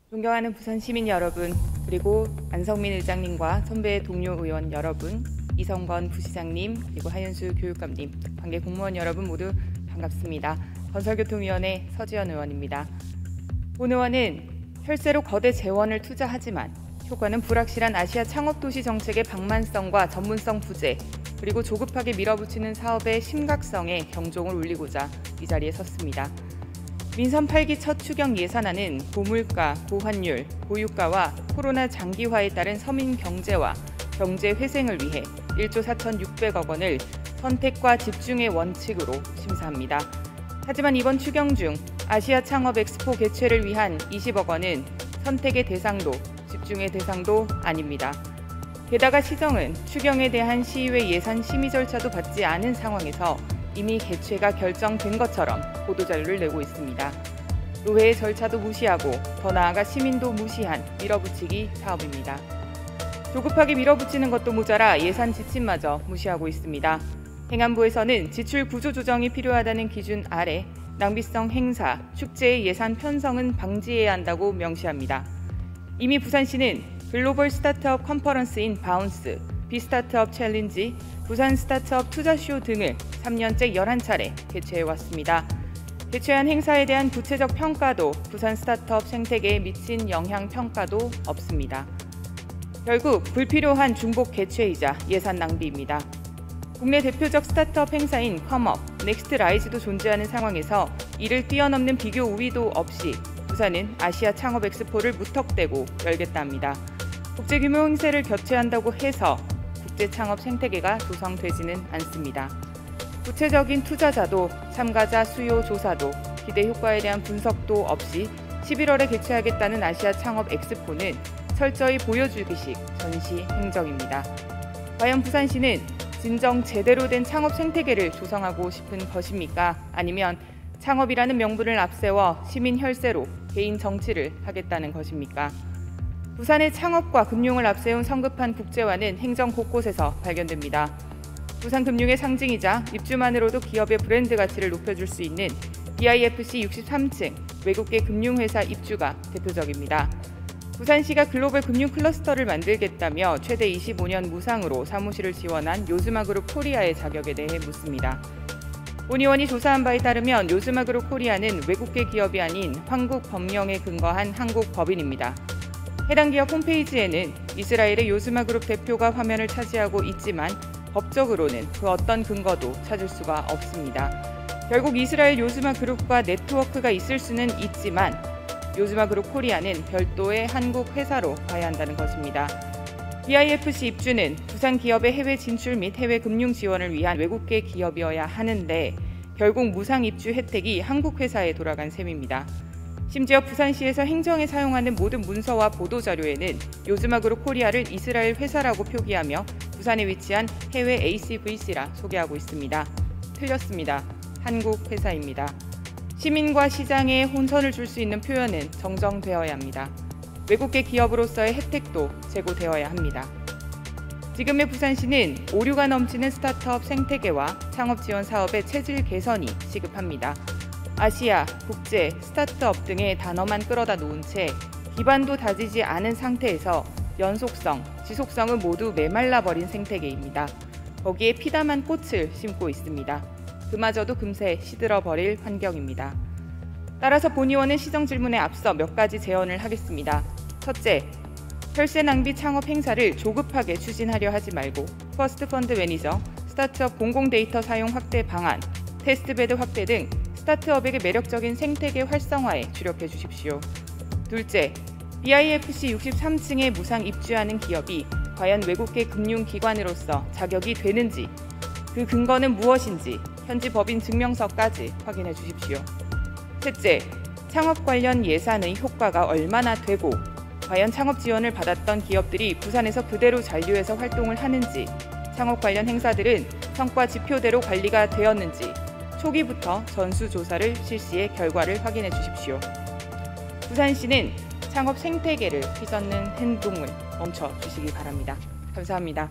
존경하는 부산 시민 여러분, 그리고 안성민 의장님과 선배 동료 의원 여러분, 이성건 부시장님, 그리고 하윤수 교육감님, 관계 공무원 여러분 모두 반갑습니다. 건설교통위원회 서지연 의원입니다. 본 의원은 혈세로 거대 재원을 투자하지만 효과는 불확실한 아시아 창업도시 정책의 방만성과 전문성 부재, 그리고 조급하게 밀어붙이는 사업의 심각성에 경종을 울리고자 이 자리에 섰습니다. 민선 8기 첫 추경 예산안은 고물가, 고환율, 고유가와 코로나 장기화에 따른 서민 경제와 경제 회생을 위해 1조 4,600억 원을 선택과 집중의 원칙으로 심사합니다. 하지만 이번 추경 중 아시아 창업 엑스포 개최를 위한 20억 원은 선택의 대상도 집중의 대상도 아닙니다. 게다가 시정은 추경에 대한 시의회 예산 심의 절차도 받지 않은 상황에서 이미 개최가 결정된 것처럼 보도자료를 내고 있습니다. 의회의 절차도 무시하고 더 나아가 시민도 무시한 밀어붙이기 사업입니다. 조급하게 밀어붙이는 것도 모자라 예산 지침마저 무시하고 있습니다. 행안부에서는 지출 구조 조정이 필요하다는 기준 아래 낭비성 행사, 축제의 예산 편성은 방지해야 한다고 명시합니다. 이미 부산시는 글로벌 스타트업 컨퍼런스인 바운스, 비스타트업 챌린지, 부산 스타트업 투자쇼 등을 3년째 11차례 개최해왔습니다. 개최한 행사에 대한 구체적 평가도 부산 스타트업 생태계에 미친 영향 평가도 없습니다. 결국 불필요한 중복 개최이자 예산 낭비입니다. 국내 대표적 스타트업 행사인 컴업, 넥스트라이즈도 존재하는 상황에서 이를 뛰어넘는 비교 우위도 없이 부산은 아시아 창업 엑스포를 무턱대고 열겠다 합니다. 국제규모 행사를 개최한다고 해서 국제 창업 생태계가 조성되지는 않습니다. 구체적인 투자자도 참가자 수요 조사도 기대 효과에 대한 분석도 없이 11월에 개최하겠다는 아시아 창업 엑스포는 철저히 보여주기식 전시 행정입니다. 과연 부산시는 진정 제대로 된 창업 생태계를 조성하고 싶은 것입니까? 아니면 창업이라는 명분을 앞세워 시민 혈세로 개인 정치를 하겠다는 것입니까? 부산의 창업과 금융을 앞세운 성급한 국제화는 행정 곳곳에서 발견됩니다. 부산 금융의 상징이자 입주만으로도 기업의 브랜드 가치를 높여줄 수 있는 BIFC 63층 외국계 금융회사 입주가 대표적입니다. 부산시가 글로벌 금융 클러스터를 만들겠다며 최대 25년 무상으로 사무실을 지원한 요즈마그룹 코리아의 자격에 대해 묻습니다. 본 의원이 조사한 바에 따르면 요즈마그룹 코리아는 외국계 기업이 아닌 한국 법령에 근거한 한국 법인입니다. 해당 기업 홈페이지에는 이스라엘의 요즈마그룹 대표가 화면을 차지하고 있지만 법적으로는 그 어떤 근거도 찾을 수가 없습니다. 결국 이스라엘 요즈마그룹과 네트워크가 있을 수는 있지만 요즈마그룹 코리아는 별도의 한국 회사로 봐야 한다는 것입니다. BIFC 입주는 부산 기업의 해외 진출 및 해외 금융 지원을 위한 외국계 기업이어야 하는데 결국 무상 입주 혜택이 한국 회사에 돌아간 셈입니다. 심지어 부산시에서 행정에 사용하는 모든 문서와 보도자료에는 요즈마그룹 코리아를 이스라엘 회사라고 표기하며 부산에 위치한 해외 ACVC라 소개하고 있습니다. 틀렸습니다. 한국 회사입니다. 시민과 시장에 혼선을 줄 수 있는 표현은 정정되어야 합니다. 외국계 기업으로서의 혜택도 제고되어야 합니다. 지금의 부산시는 오류가 넘치는 스타트업 생태계와 창업 지원 사업의 체질 개선이 시급합니다. 아시아, 국제, 스타트업 등의 단어만 끌어다 놓은 채 기반도 다지지 않은 상태에서 연속성, 지속성은 모두 메말라버린 생태계입니다. 거기에 피담한 꽃을 심고 있습니다. 그마저도 금세 시들어버릴 환경입니다. 따라서 본 의원은 시정 질문에 앞서 몇 가지 제언을 하겠습니다. 첫째, 혈세 낭비 창업 행사를 조급하게 추진하려 하지 말고 퍼스트 펀드 매니저, 스타트업 공공 데이터 사용 확대 방안, 테스트베드 확대 등 스타트업에게 매력적인 생태계 활성화에 주력해 주십시오. 둘째, BIFC 63층에 무상 입주하는 기업이 과연 외국계 금융기관으로서 자격이 되는지, 그 근거는 무엇인지 현지 법인 증명서까지 확인해 주십시오. 셋째, 창업 관련 예산의 효과가 얼마나 되고 과연 창업 지원을 받았던 기업들이 부산에서 그대로 잔류해서 활동을 하는지, 창업 관련 행사들은 성과 지표대로 관리가 되었는지 초기부터 전수조사를 실시해 결과를 확인해 주십시오. 부산시는 창업 생태계를 휘젓는 행동을 멈춰 주시기 바랍니다. 감사합니다.